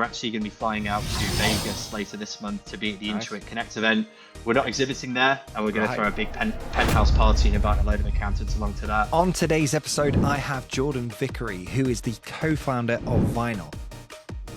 we're actually going to be flying out to Vegas later this month to be at the Nice. Intuit Connect event. We're not exhibiting there, and we're going to throw a big penthouse party and invite a load of accountants along to that. On today's episode, I have Jordan Vickery, who is the co-founder of Vinyl.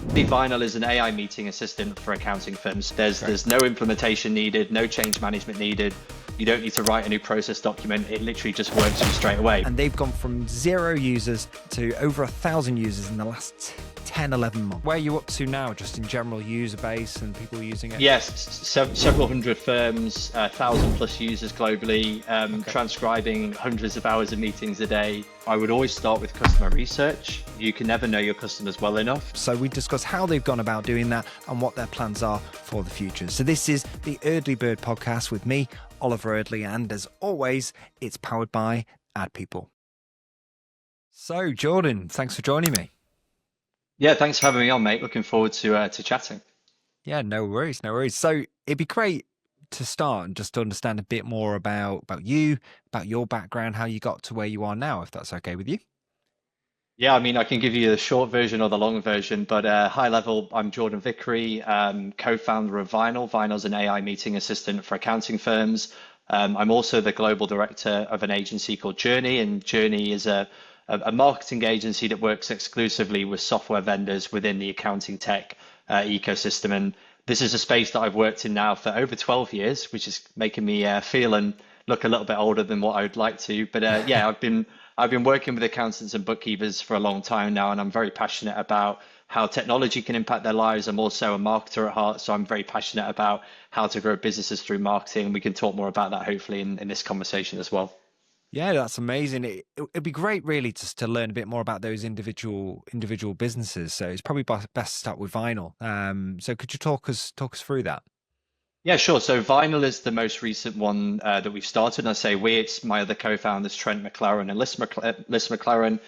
Vinyl is an AI meeting assistant for accounting firms. There's no implementation needed, no change management needed. You don't need to write a new process document. It literally just works for you straight away. And they've gone from 0 users to over 1,000 users in the last 10, 11 months. Where are you up to now, just in general user base and people using it? Yes, several hundred firms, 1,000 plus users globally, transcribing hundreds of hours of meetings a day. I would always start with customer research. You can never know your customers well enough. So we discuss how they've gone about doing that and what their plans are for the future. So this is the Eardley Bird Podcast with me, Oliver Eardley, and as always, it's powered by AdPeople. So Jordan, thanks for joining me. Yeah, thanks for having me on, mate. Looking forward to chatting. Yeah, no worries. So it'd be great to start and just to understand a bit more about you, about your background, how you got to where you are now, if that's okay with you. Yeah, I mean, I can give you the short version or the long version, but high level, I'm Jordan Vickery, co-founder of Vinyl. Vinyl's an AI meeting assistant for accounting firms. I'm also the global director of an agency called Journey, and Journey is a marketing agency that works exclusively with software vendors within the accounting tech ecosystem. And this is a space that I've worked in now for over 12 years, which is making me feel and look a little bit older than what I would like to. But yeah, I've been working with accountants and bookkeepers for a long time now, and I'm very passionate about how technology can impact their lives. I'm also a marketer at heart, so I'm very passionate about how to grow businesses through marketing. We can talk more about that hopefully in this conversation as well. Yeah, that's amazing. It'd be great really just to learn a bit more about those individual businesses. So it's probably best to start with Vinyl. So could you talk us through that? Yeah, sure. So Vinyl is the most recent one that we've started. And I say we, it's my other co-founders, Trent McLaren and Liz McLaren.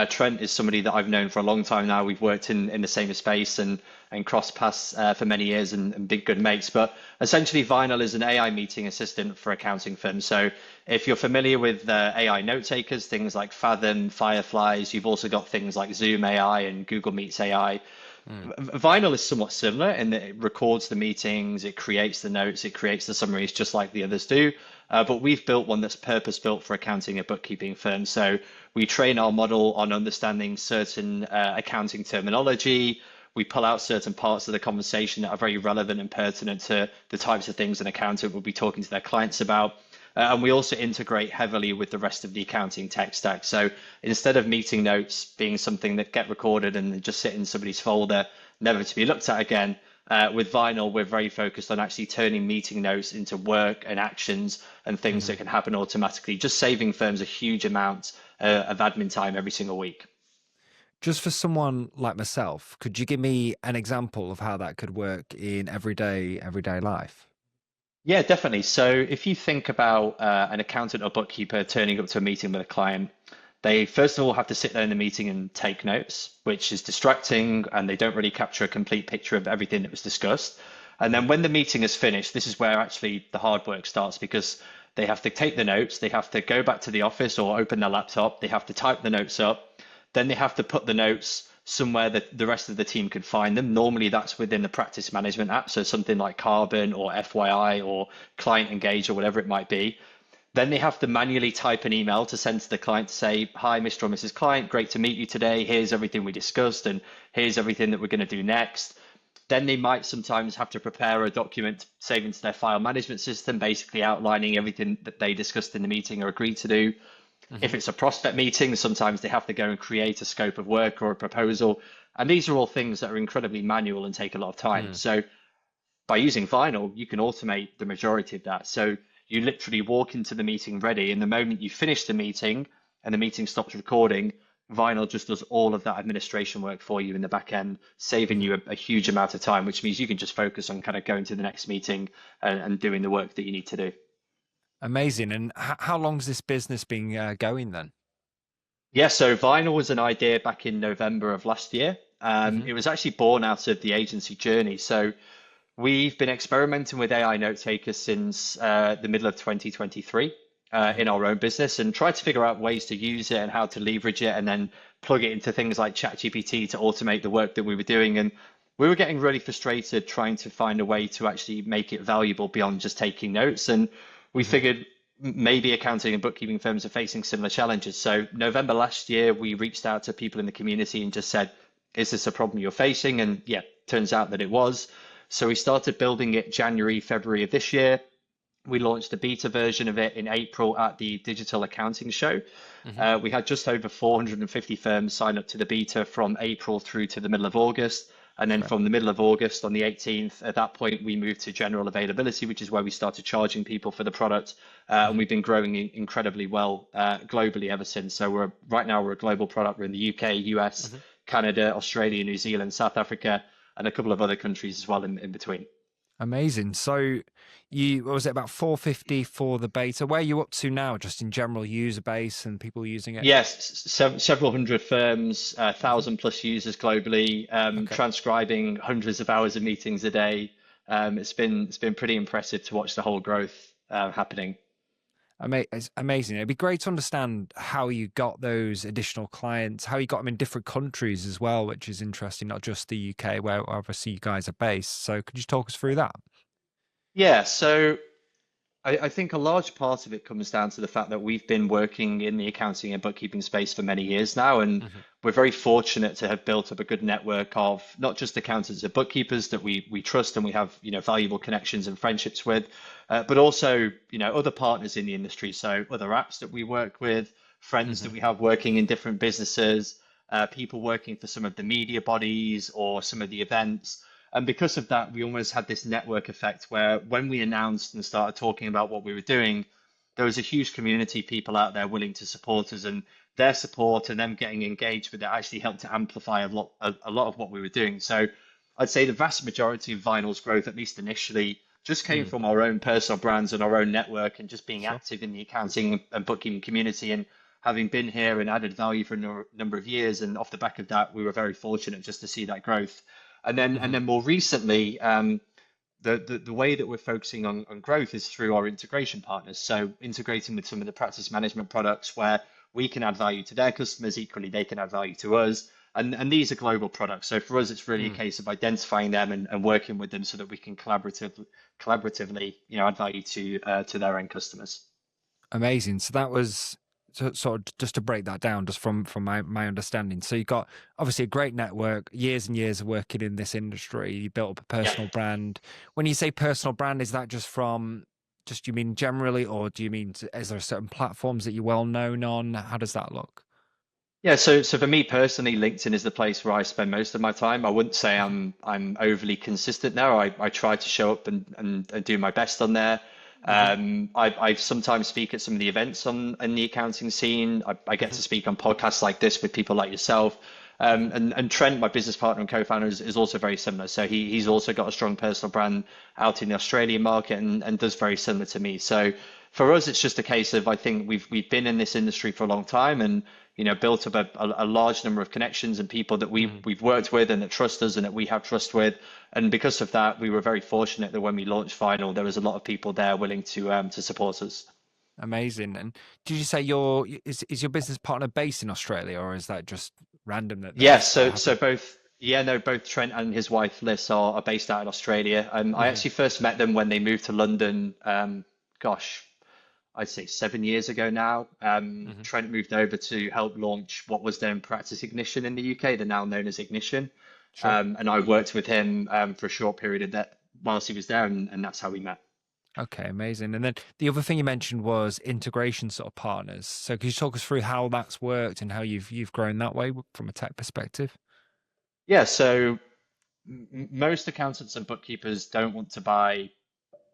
Trent is somebody that I've known for a long time now. We've worked in the same space and crossed paths for many years and big good mates. But essentially, Vinyl is an AI meeting assistant for accounting firms. So if you're familiar with AI note takers, things like Fathom, Fireflies, you've also got things like Zoom AI and Google Meets AI. Vinyl is somewhat similar in that it records the meetings, it creates the notes, it creates the summaries just like the others do. But we've built one that's purpose-built for accounting and bookkeeping firms. So we train our model on understanding certain accounting terminology. We pull out certain parts of the conversation that are very relevant and pertinent to the types of things an accountant will be talking to their clients about. And we also integrate heavily with the rest of the accounting tech stack. So instead of meeting notes being something that get recorded and just sit in somebody's folder, never to be looked at again, with Vinyl, we're very focused on actually turning meeting notes into work and actions and things that can happen automatically, just saving firms a huge amount of admin time every single week. Just for someone like myself, could you give me an example of how that could work in everyday life? Yeah, definitely. So if you think about an accountant or bookkeeper turning up to a meeting with a client, they first of all have to sit there in the meeting and take notes, which is distracting, and they don't really capture a complete picture of everything that was discussed. And then when the meeting is finished, this is where actually the hard work starts, because they have to take the notes, they have to go back to the office or open their laptop, they have to type the notes up, then they have to put the notes somewhere that the rest of the team can find them. Normally that's within the practice management app, so something like Carbon or FYI or Client Engage or whatever it might be. Then they have to manually type an email to send to the client to say, hi, Mr. or Mrs. Client, great to meet you today. Here's everything we discussed and here's everything that we're going to do next. Then they might sometimes have to prepare a document saved into their file management system, basically outlining everything that they discussed in the meeting or agreed to do. If it's a prospect meeting, sometimes they have to go and create a scope of work or a proposal. And these are all things that are incredibly manual and take a lot of time. So by using Vinyl, you can automate the majority of that. So you literally walk into the meeting ready, and the moment you finish the meeting and the meeting stops recording, Vinyl just does all of that administration work for you in the back end, saving you a huge amount of time, which means you can just focus on kind of going to the next meeting and doing the work that you need to do. Amazing. And how long's this business been going then? Yeah, so Vinyl was an idea back in November of last year. It was actually born out of the agency Journey. So we've been experimenting with AI note takers since the middle of 2023 in our own business, and tried to figure out ways to use it and how to leverage it and then plug it into things like ChatGPT to automate the work that we were doing. And we were getting really frustrated trying to find a way to actually make it valuable beyond just taking notes. And we Hmm. figured maybe accounting and bookkeeping firms are facing similar challenges. So November last year, we reached out to people in the community and just said, is this a problem you're facing? And yeah, turns out that it was. So we started building it January, February of this year. We launched a beta version of it in April at the Digital Accounting Show. Hmm. We had just over 450 firms sign up to the beta from April through to the middle of August. And then Okay. from the middle of August on the 18th, at that point, we moved to general availability, which is where we started charging people for the product. And Hmm. we've been growing incredibly well globally ever since. So right now we're a global product. We're in the UK, US, Hmm. Canada, Australia, New Zealand, South Africa, and a couple of other countries as well in between. Amazing. So what was it, about 450 for the beta? Where are you up to now, just in general user base and people using it? Yes, several hundred firms, Hmm. 1,000 plus users globally, Okay. transcribing hundreds of hours of meetings a day. It's been pretty impressive to watch the whole growth happening. It's amazing. It'd be great to understand how you got those additional clients, how you got them in different countries as well, which is interesting, not just the UK, where obviously you guys are based. So could you talk us through that? Yeah, so I think a large part of it comes down to the fact that we've been working in the accounting and bookkeeping space for many years now, and Hmm. we're very fortunate to have built up a good network of not just accountants and bookkeepers that we trust and we have valuable connections and friendships with, but also other partners in the industry. So other apps that we work with, friends Hmm. that we have working in different businesses, people working for some of the media bodies or some of the events. And because of that, we almost had this network effect where when we announced and started talking about what we were doing, there was a huge community of people out there willing to support us, and their support and them getting engaged with it actually helped to amplify a lot of what we were doing. So I'd say the vast majority of Vinyl's growth, at least initially, just came Mm. from our own personal brands and our own network and just being Sure. active in the accounting and bookkeeping community. And having been here and added value for a number of years, and off the back of that, we were very fortunate just to see that growth. And then more recently, the way that we're focusing on growth is through our integration partners. So integrating with some of the practice management products where we can add value to their customers, equally they can add value to us. And these are global products. So for us, it's really a Mm. case of identifying them and working with them so that we can collaboratively, add value to their end customers. Amazing. So that was sort of just to break that down, just from my understanding. So you got obviously a great network, years and years of working in this industry. You built up a Yeah. personal brand. When you say personal brand, is that just you mean generally, or do you mean is there certain platforms that you're well known on? How does that look? Yeah, so for me personally, LinkedIn is the place where I spend most of my time. I wouldn't say Mhm. I'm overly consistent there. I try to show up and do my best on there. Mhm. I sometimes speak at some of the events on in the accounting scene. I get Mhm. to speak on podcasts like this with people like yourself. Mhm. And Trent, my business partner and co-founder, is also very similar. So he's also got a strong personal brand out in the Australian market and does very similar to me. So for us, it's just a case of I think we've been in this industry for a long time and built up a large number of connections and people that Mhm. we've worked with and that trust us and that we have trust with. And because of that, we were very fortunate that when we launched Final, there was a lot of people there willing to support us. Amazing. And did you say is your business partner based in Australia, or is that just random Yeah, that so happened? both yeah, no, both Trent and his wife Liz are based out in Australia. I Mhm. actually first met them when they moved to London. Gosh, I'd say 7 years ago now. Mhm. Trent moved over to help launch what was then Practice Ignition in the UK. They're now known as Ignition. Sure. And I worked with him for a short period of that whilst he was there, and that's how we met. Okay, amazing. And then the other thing you mentioned was integration sort of partners. So could you talk us through how that's worked and how you've grown that way from a tech perspective? Yeah, so most accountants and bookkeepers don't want to buy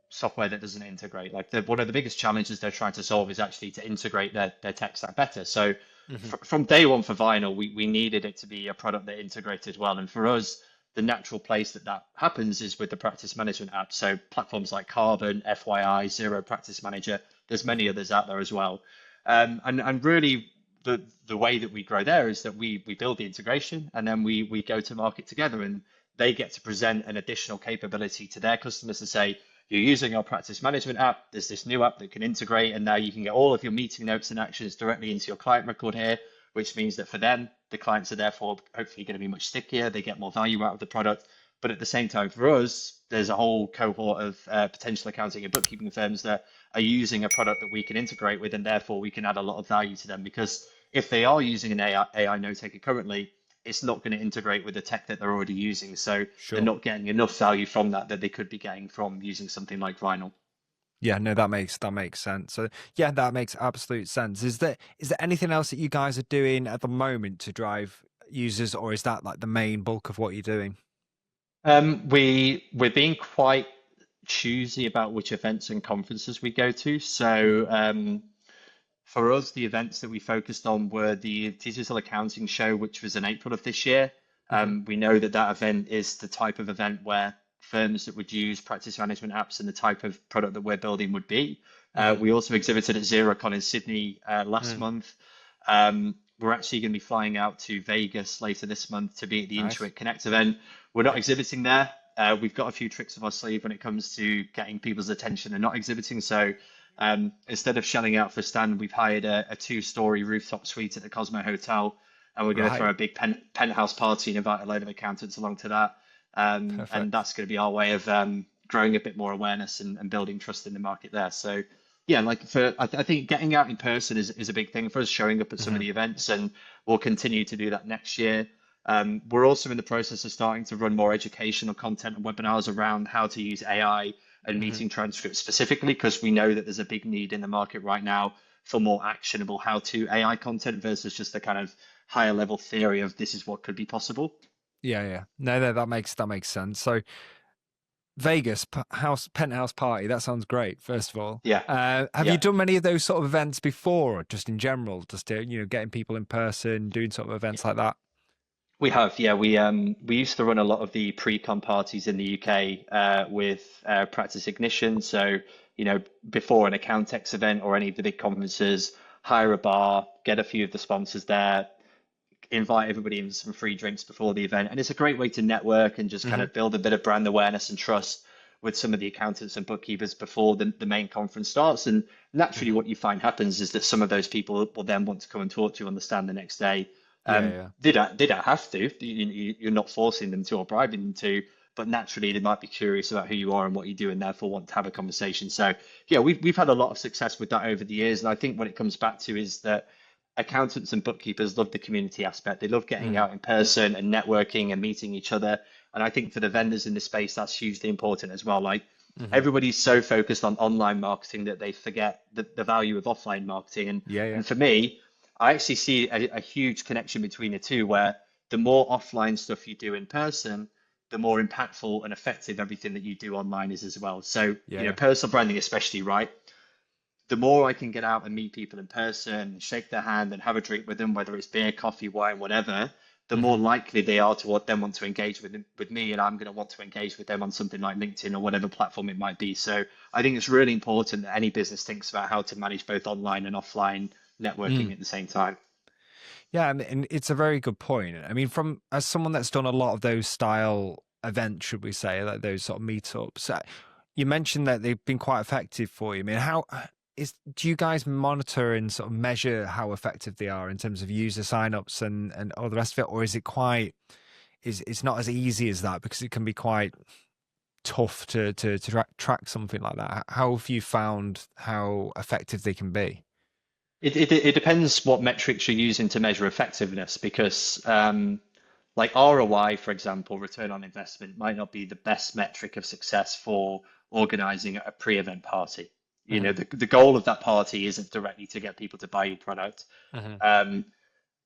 software that doesn't integrate. Like one of the biggest challenges they're trying to solve is actually to integrate their tech stack better. So Hmm. from day one for Vinyl, we needed it to be a product that integrated well. And for us, the natural place that happens is with the practice management app. So platforms like Carbon, FYI, Zero Practice Manager, there's many Hmm. others out there as well. And really the way that we grow there is that we build the integration and then we go to market together and they get to present an additional capability to their customers to say, you're using our practice management app. There's this new app that can integrate, and now you can get all of your meeting notes and actions directly into your client record here, which means that for them, the clients are therefore hopefully going to be much stickier. They get more value out of the product. But at the same time, for us, there's a whole cohort of potential accounting and bookkeeping firms that are using a product that we can integrate with, and therefore we can add a lot of value to them. Because if they are using an AI note taker currently, it's not going to integrate with the tech that they're already using. So they're Sure. not getting enough value from that they could be getting from using something like Vinyl. Yeah, no, that makes sense. So yeah, that makes absolute sense. Is there anything else that you guys are doing at the moment to drive users, or is that like the main bulk of what you're doing? We're being quite choosy about which events and conferences we go to. So for us, the events that we focused on were the Digital Accounting Show, which was in April of this year. Hmm. We know that that event is the type of event where firms that would use practice management apps and the type of product that we're building would be. Hmm. We also exhibited at XeroCon in Sydney last Mm. month. We're actually going to be flying out to Vegas later this month to be at the Nice. Intuit Connect event. We're not Yep. exhibiting there. We've got a few tricks up our sleeve when it comes to getting people's attention and not exhibiting. So instead of shelling out for a stand, we've hired a two-story rooftop suite at the Cosmo Hotel, and we're going to throw Right. a big penthouse party and invite a load of accountants along to that. And Perfect. that's going to be our way of growing a bit more awareness and building trust in the market there. So yeah, like I think getting out in person is a big thing for us, showing up at some of Hmm. the events, and we'll continue to do that next year. We're also in the process of starting to run more educational content and webinars around how to use AI and Hmm. meeting transcripts specifically, because we know that there's a big need in the market right now for more actionable how-to AI content versus just the kind of higher level theory of this is what could be possible. Yeah, yeah. No, no, that makes sense. So Vegas penthouse party. That sounds great. First of all, Yeah, have you yeah. done many of those sort of events before, or just in general, just to, getting people in person, doing sort of events like that? We have, yeah. We used to run a lot of the pre-con parties in the UK with Practice Ignition. So, before an Accountex event or any of the big conferences, hire a bar, get a few of the sponsors there, invite everybody in some free drinks before the event. And it's a great way to network and just kind Hmm. of build a bit of brand awareness and trust with some of the accountants and bookkeepers before the main conference starts. And naturally, Hmm. what you find happens is that some of those people will then want to come and talk to you on the stand the next day. Yeah, yeah. They don't have to. You're not forcing them to or bribing them to, but naturally they might be curious about who you are and what you do, and therefore want to have a conversation. So yeah, we've had a lot of success with that over the years, and I think what it comes back to is that accountants and bookkeepers love the community aspect. They love getting Mm. out in person and networking and meeting each other. And I think for the vendors in this space, that's hugely important as well. Like Hmm. everybody's so focused on online marketing that they forget the value of offline marketing. And Yeah, yeah. and for me, I actually see a huge connection between the two, where the more offline stuff you do in person, the more impactful and effective everything that you do online is as well. So, Yeah, yeah. personal branding especially, right? The more I can get out and meet people in person, shake their hand and have a drink with them, whether it's beer, coffee, wine, whatever, the more Hmm. likely they are to want to engage with me, and I'm going to want to engage with them on something like LinkedIn or whatever platform it might be. So I think it's really important that any business thinks about how to manage both online and offline networking Mm. at the same time. Yeah, and it's a very good point. I mean, from as someone that's done a lot of those style events, should we say, like those sort of meetups, you mentioned that they've been quite effective for you. I mean, how do you guys monitor and sort of measure how effective they are in terms of user signups and all the rest of it, or is it quite is it's not as easy as that because it can be quite tough to track something like that? How have you found how effective they can be? It depends what metrics you're using to measure effectiveness, because like ROI, for example, return on investment might not be the best metric of success for organizing a pre-event party. Hmm. The goal of that party isn't directly to get people to buy your product. Hmm. Um,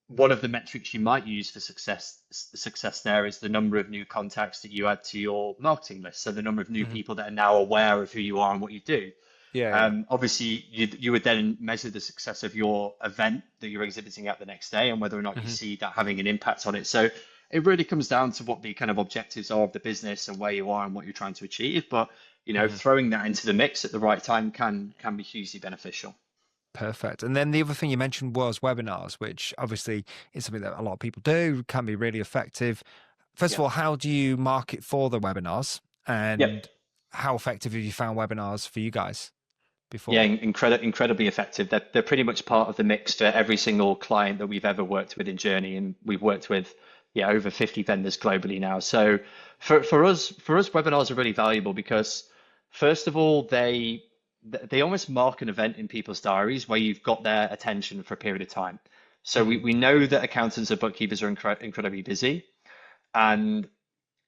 One of the metrics you might use for success there is the number of new contacts that you add to your marketing list. So the number of new Hmm. people that are now aware of who you are and what you do. Yeah, yeah. Obviously, you would then measure the success of your event that you're exhibiting at the next day and whether or not you Hmm. see that having an impact on it. So it really comes down to what the kind of objectives are of the business and where you are and what you're trying to achieve. But Hmm. throwing that into the mix at the right time can be hugely beneficial. Perfect. And then the other thing you mentioned was webinars, which obviously is something that a lot of people do, can be really effective. First of Yeah. all, how do you market for the webinars? Yep. And how effective have you found webinars for you guys Yeah, before? incredibly effective. They're pretty much part of the mix for every single client that we've ever worked with in Journey, and we've worked with over 50 vendors globally now. So For us, webinars are really valuable because first of all, they almost mark an event in people's diaries where you've got their attention for a period of time. So we, Mm, we know that accountants and bookkeepers are incredibly busy, and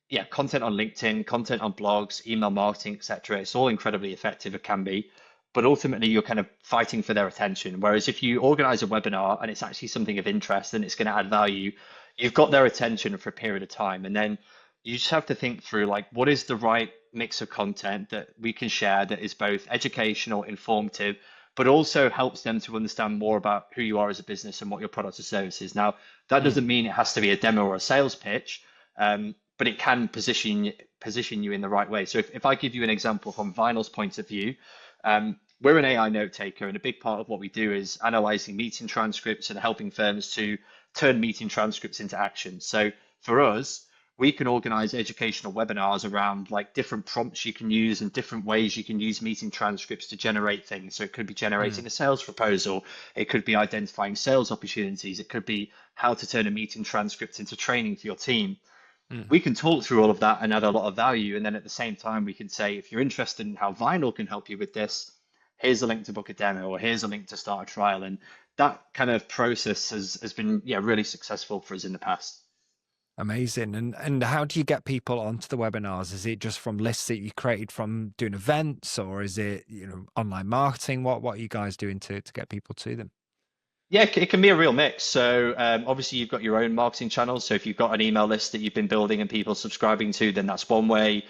yeah, content on LinkedIn, content on blogs, email marketing, etc. It's all incredibly effective. It can be, but ultimately you're kind of fighting for their attention. Whereas if you organize a webinar and it's actually something of interest and it's going to add value, you've got their attention for a period of time, and then you just have to think through like what is the right mix of content that we can share that is both educational, informative, but also helps them to understand more about who you are as a business and what your product or service is. Now, that mm. doesn't mean it has to be a demo or a sales pitch. But it can position you in the right way. So if I give you an example from Vinyl's point of view, we're an AI note taker, and a big part of what we do is analyzing meeting transcripts and helping firms to turn meeting transcripts into action. So for us, we can organize educational webinars around like different prompts you can use and different ways you can use meeting transcripts to generate things. So it could be generating a sales proposal, it could be identifying sales opportunities, it could be how to turn a meeting transcript into training for your team. Mm. We can talk through all of that and add a lot of value. And then at the same time, we can say, if you're interested in how Vinyl can help you with this, here's a link to book a demo, or here's a link to start a trial. And that kind of process has been, yeah, really successful for us in the past. Amazing. And how do you get people onto the webinars? Is it just from lists that you created from doing events, or is it, online marketing? What are you guys doing to get people to them? Yeah, it can be a real mix. So obviously you've got your own marketing channels. So if you've got an email list that you've been building and people subscribing to, then that's one way.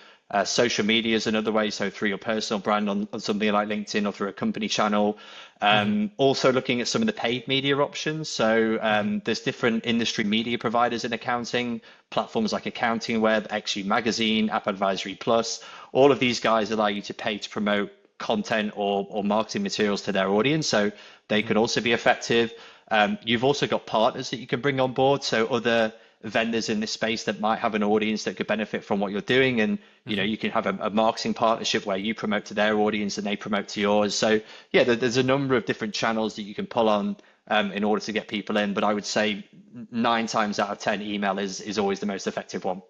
Social media is another way. So through your personal brand on something like LinkedIn or through a company channel. Hmm. Also looking at some of the paid media options. So Hmm. there's different industry media providers in accounting, platforms like Accounting Web, XU Magazine, App Advisory Plus. All of these guys allow you to pay to promote content or marketing materials to their audience. So they Hmm. could also be effective. You've also got partners that you can bring on board. So other vendors in this space that might have an audience that could benefit from what you're doing. And, Hmm. you can have a marketing partnership where you promote to their audience and they promote to yours. So yeah, there's a number of different channels that you can pull on in order to get people in. But I would say 9 times out of 10, email is always the most effective one.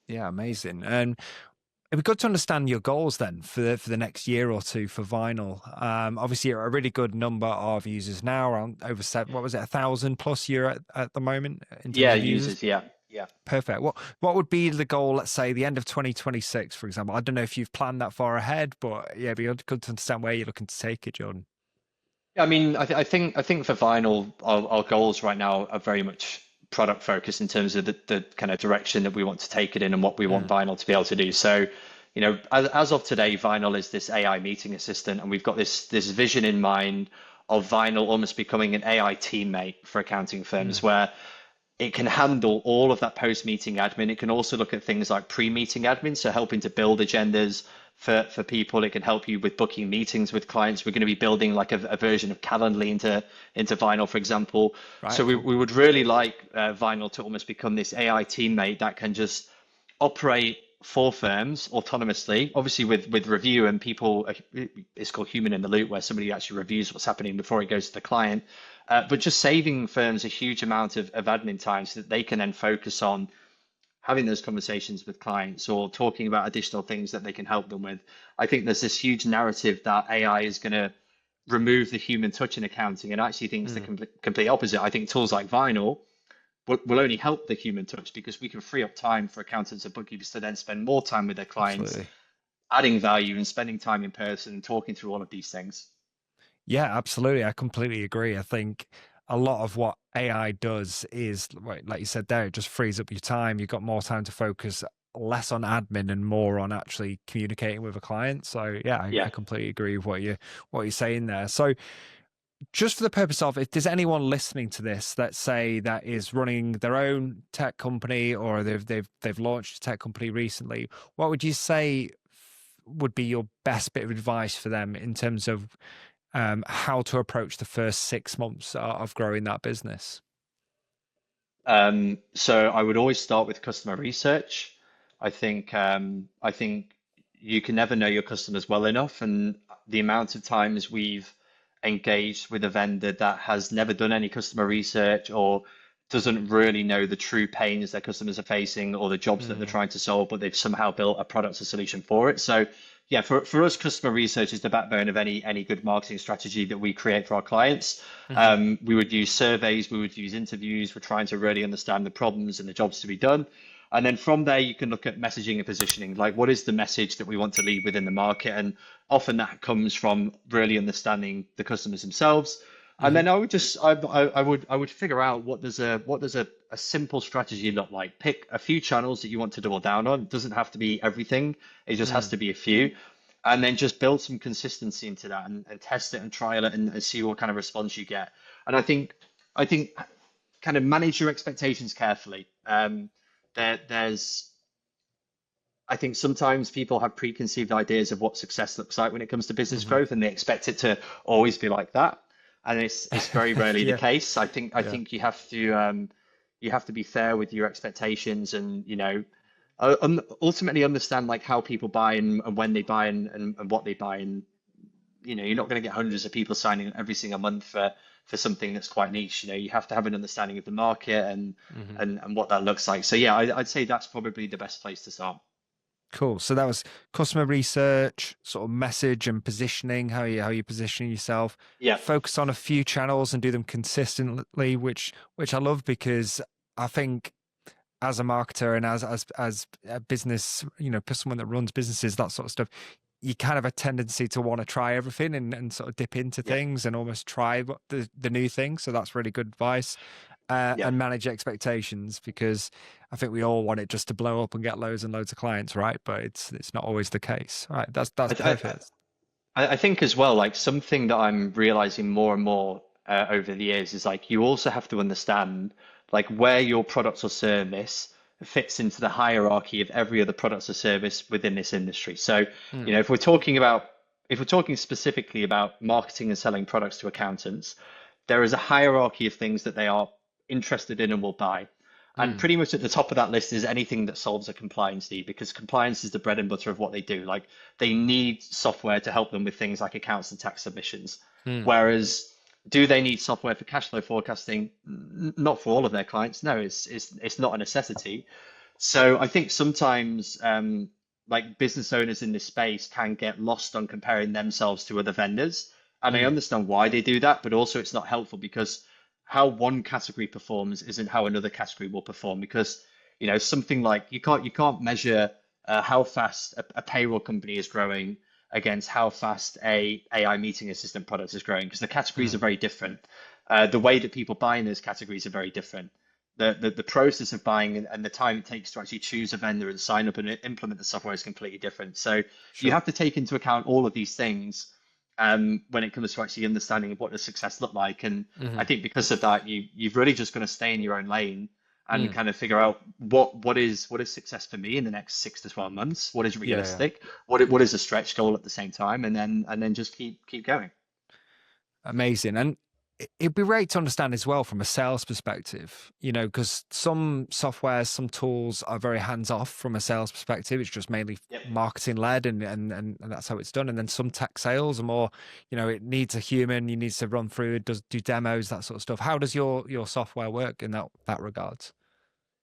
Yeah, amazing. And it'd be good to understand your goals then for the next year or two for Vinyl. Obviously, you're a really good number of users now, around over seven. What was it, 1,000 plus you're at the moment in terms Yeah, of users? users. Yeah. Yeah. Perfect. What would be the goal? Let's say the end of 2026, for example. I don't know if you've planned that far ahead, but yeah, it'd be good to understand where you're looking to take it, Jordan. I mean, I think for vinyl, our goals right now are very much product focused in terms of the kind of direction that we want to take it in and what we want Mm, vinyl to be able to do. So, as of today, vinyl is this AI meeting assistant, and we've got this vision in mind of vinyl almost becoming an AI teammate for accounting firms, mm, where it can handle all of that post-meeting admin. It can also look at things like pre-meeting admin, so helping to build agendas for people. It can help you with booking meetings with clients. We're going to be building like a version of Calendly into Vinyl, for example. So right, we, cool. we would really like Vinyl to almost become this AI teammate that can just operate for firms autonomously, obviously with review and people, it's called human in the loop, where somebody actually reviews what's happening before it goes to the client. But just saving firms a huge amount of admin time so that they can then focus on having those conversations with clients or talking about additional things that they can help them with. I think there's this huge narrative that AI is going to remove the human touch in accounting, and I actually think it's the Mm, complete opposite. I think tools like Vinyl will only help the human touch because we can free up time for accountants and bookkeepers to then spend more time with their clients, absolutely. adding value and spending time in person and talking through all of these things. Yeah, absolutely. I completely agree. I think a lot of what AI does is, like you said there, it just frees up your time. You've got more time to focus less on admin and more on actually communicating with a client. So yeah, I Yeah. completely agree with what you're saying there. So just for the purpose of, if there's anyone listening to this that say that is running their own tech company, or they've launched a tech company recently, what would you say would be your best bit of advice for them in terms of how to approach the first 6 months of growing that business? So I would always start with customer research. I think you can never know your customers well enough, and the amount of times we've engaged with a vendor that has never done any customer research or doesn't really know the true pains their customers are facing or the jobs that they're trying to solve, but they've somehow built a product or solution for it. So yeah, for us, customer research is the backbone of any good marketing strategy that we create for our clients. We would use surveys, we would use interviews. We're trying to really understand the problems and the jobs to be done. And then from there, you can look at messaging and positioning. Like, what is the message that we want to lead within the market? And often that comes from really understanding the customers themselves. And then I would figure out what does a simple strategy look like. Pick a few channels that you want to double down on. It doesn't have to be everything. It just has to be a few. And then just build some consistency into that and test it and trial it and see what kind of response you get. And I think kind of manage your expectations carefully. I think sometimes people have preconceived ideas of what success looks like when it comes to business growth, and they expect it to always be like that. And it's very rarely the case. I think you have to be fair with your expectations, and ultimately understand like how people buy and when they buy and what they buy. And you're not going to get hundreds of people signing every single month for something that's quite niche. You have to have an understanding of the market and what that looks like. So yeah, I'd say that's probably the best place to start. Cool. So that was customer research, sort of message and positioning, how you position yourself. Yeah. Focus on a few channels and do them consistently, which I love, because I think as a marketer and as a business, someone that runs businesses, that sort of stuff, you kind of have a tendency to want to try everything and sort of dip into things and almost try the new thing. So that's really good advice. And manage expectations, because I think we all want it just to blow up and get loads and loads of clients, right? But it's not always the case. All right, that's perfect. I think as well, like something that I'm realizing more and more over the years is like you also have to understand like where your product or service fits into the hierarchy of every other product or service within this industry. So, if we're talking specifically about marketing and selling products to accountants, there is a hierarchy of things that they are interested in and will buy. And pretty much at the top of that list is anything that solves a compliance need, because compliance is the bread and butter of what they do. Like they need software to help them with things like accounts and tax submissions. Whereas do they need software for cash flow forecasting? Not for all of their clients. No, it's not a necessity. So I think sometimes like business owners in this space can get lost on comparing themselves to other vendors. And I understand why they do that, but also it's not helpful, because how one category performs isn't how another category will perform. Because something like you can't measure how fast a payroll company is growing against how fast a AI meeting assistant product is growing, because the categories are very different. The way that people buy in those categories are very different. The process of buying and the time it takes to actually choose a vendor and sign up and implement the software is completely different. So you have to take into account all of these things when it comes to actually understanding what does success look like. And I think because of that, you've really just got to stay in your own lane and kind of figure out what is success for me in the next 6 to 12 months. What is realistic? What is a stretch goal at the same time? And then just keep going. Amazing. And it'd be great to understand as well from a sales perspective, because some softwares, some tools are very hands-off from a sales perspective. It's just mainly marketing led and that's how it's done. And then some tech sales are more, it needs a human, you need to run through, do demos, that sort of stuff. How does your software work in that regards?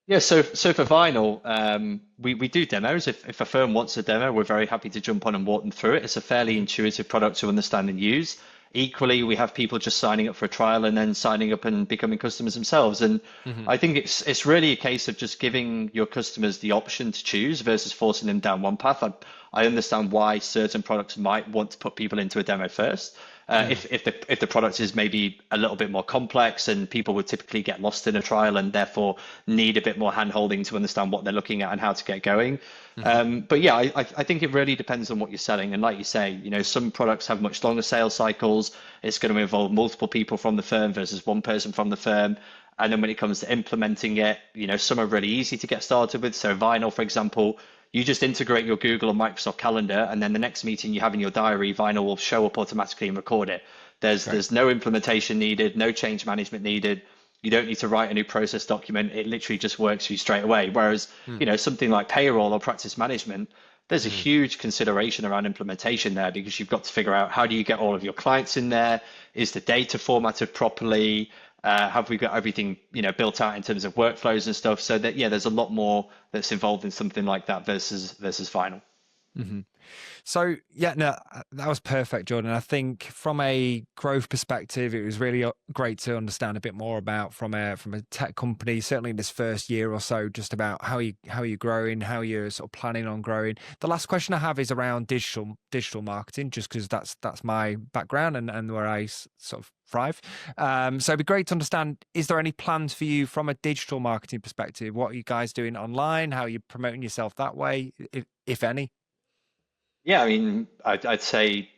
Yeah, so for Vinyl, we do demos. If a firm wants a demo, we're very happy to jump on and walk them through it. It's a fairly intuitive product to understand and use. Equally, we have people just signing up for a trial and then signing up and becoming customers themselves. And I think it's really a case of just giving your customers the option to choose versus forcing them down one path. I understand why certain products might want to put people into a demo first. If the product is maybe a little bit more complex, and people would typically get lost in a trial and therefore need a bit more hand holding to understand what they're looking at and how to get going. But yeah, I think it really depends on what you're selling. And like you say, some products have much longer sales cycles. It's going to involve multiple people from the firm versus one person from the firm. And then when it comes to implementing it, some are really easy to get started with. So Vinyl, for example, you just integrate your Google or Microsoft Calendar, and then the next meeting you have in your diary, Vinyl will show up automatically and record it. There's no implementation needed, no change management needed. You don't need to write a new process document. It literally just works for you straight away. Whereas, something like payroll or practice management, there's a huge consideration around implementation there, because you've got to figure out, how do you get all of your clients in there? Is the data formatted properly? Have we got everything, built out in terms of workflows and stuff? So that, yeah, there's a lot more that's involved in something like that versus final. So yeah, no, that was perfect, Jordan. I think from a growth perspective, it was really great to understand a bit more about from a tech company, certainly in this first year or so, just about how you're growing, how you're sort of planning on growing. The last question I have is around digital marketing, just because that's my background and where I sort of thrive. So it'd be great to understand, is there any plans for you from a digital marketing perspective? What are you guys doing online? How are you promoting yourself that way, if any? Yeah, I mean, I'd say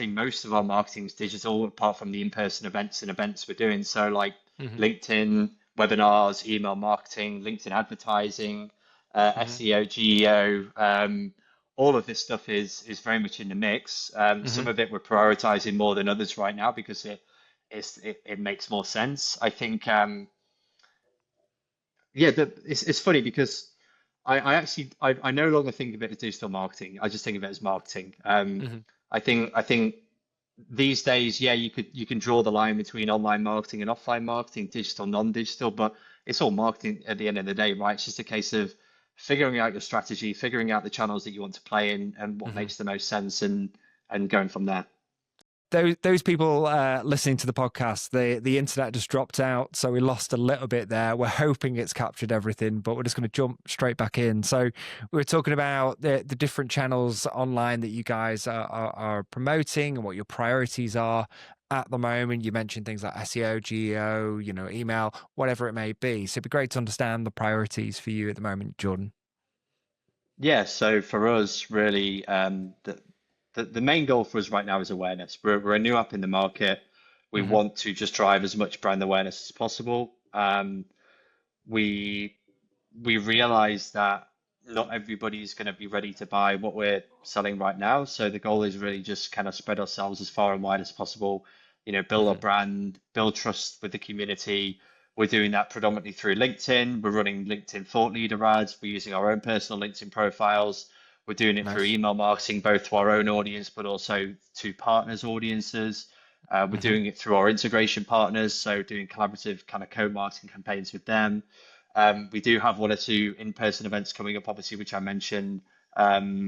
most of our marketing is digital, apart from the in-person events we're doing. So like LinkedIn, webinars, email marketing, LinkedIn advertising, SEO, GEO, all of this stuff is very much in the mix. Some of it we're prioritizing more than others right now, because it makes more sense. I think, it's funny, because I no longer think of it as digital marketing. I just think of it as marketing. I think these days, yeah, you can draw the line between online marketing and offline marketing, digital, non-digital, but it's all marketing at the end of the day, right? It's just a case of figuring out your strategy, figuring out the channels that you want to play in, and what makes the most sense, and going from there. Those people listening to the podcast, the internet just dropped out, so we lost a little bit there. We're hoping it's captured everything, but we're just going to jump straight back in. So we were talking about the different channels online that you guys are promoting and what your priorities are at the moment. You mentioned things like SEO, GEO, email, whatever it may be. So it'd be great to understand the priorities for you at the moment, Jordan. Yeah, so for us, really, the main goal for us right now is awareness. We're a new app in the market. We want to just drive as much brand awareness as possible. We realize that not everybody is going to be ready to buy what we're selling right now. So the goal is really just kind of spread ourselves as far and wide as possible, build our brand, build trust with the community. We're doing that predominantly through LinkedIn. We're running LinkedIn thought leader ads. We're using our own personal LinkedIn profiles. We're doing it through email marketing, both to our own audience, but also to partners' audiences. We're doing it through our integration partners, so doing collaborative kind of co-marketing campaigns with them. We do have one or two in-person events coming up, obviously, which I mentioned,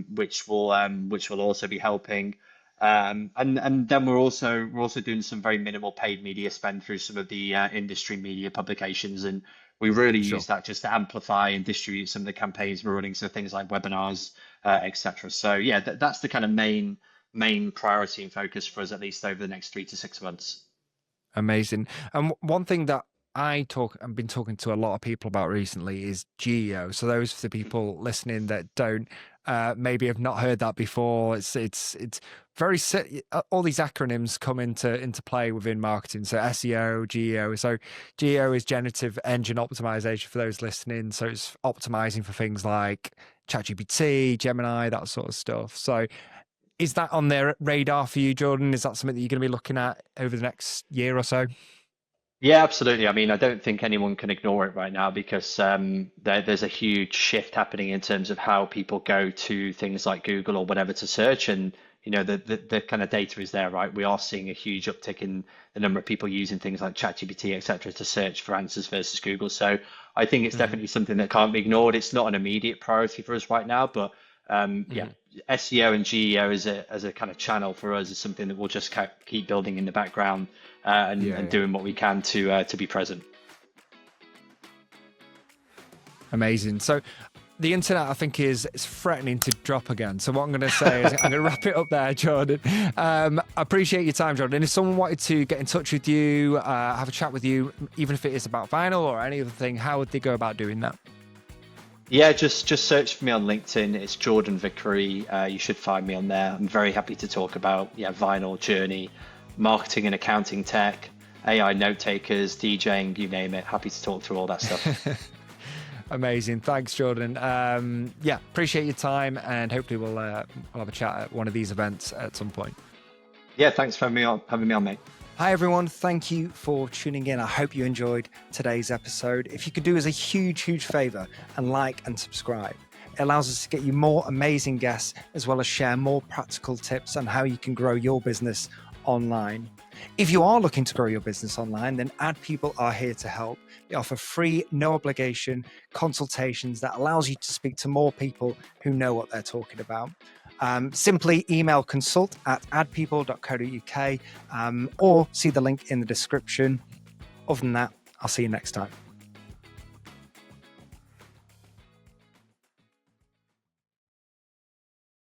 which will also be helping. And then we're also doing some very minimal paid media spend through some of the industry media publications, and we really use that just to amplify and distribute some of the campaigns we're running, so things like webinars, etc. So yeah, that's the kind of main priority and focus for us, at least over the next 3 to 6 months. Amazing. And one thing that I've been talking to a lot of people about recently is GEO. So those for the people listening that don't maybe have not heard that before, it's very all these acronyms come into play within marketing. So SEO, GEO. So GEO is generative engine optimization for those listening. So it's optimizing for things like ChatGPT, Gemini, that sort of stuff. So is that on their radar for you, Jordan? Is that something that you're going to be looking at over the next year or so? Yeah, absolutely. I mean, I don't think anyone can ignore it right now, because there's a huge shift happening in terms of how people go to things like Google or whatever to search, and the kind of data is there, right? We are seeing a huge uptick in the number of people using things like ChatGPT, etc., to search for answers versus Google. So I think it's definitely something that can't be ignored. It's not an immediate priority for us right now, but yeah, SEO and GEO as a kind of channel for us is something that we'll just keep building in the background, and doing what we can to be present. Amazing. So the internet, I think, is threatening to drop again. So what I'm going to say is I'm going to wrap it up there, Jordan. I appreciate your time, Jordan. And if someone wanted to get in touch with you, have a chat with you, even if it is about vinyl or any other thing, how would they go about doing that? Yeah, just search for me on LinkedIn. It's Jordan Vickery. You should find me on there. I'm very happy to talk about vinyl journey, marketing and accounting tech, AI note takers, DJing, you name it. Happy to talk through all that stuff. Amazing. Thanks, Jordan. Appreciate your time, and hopefully we'll have a chat at one of these events at some point. Yeah, thanks for having me on, mate. Hi, everyone. Thank you for tuning in. I hope you enjoyed today's episode. If you could do us a huge favor and like and subscribe. It allows us to get you more amazing guests, as well as share more practical tips on how you can grow your business online. If you are looking to grow your business online, then Ad People are here to help. They offer free, no obligation consultations that allows you to speak to more people who know what they're talking about. Simply email consult@adpeople.co.uk or see the link in the description. Other than that, I'll see you next time.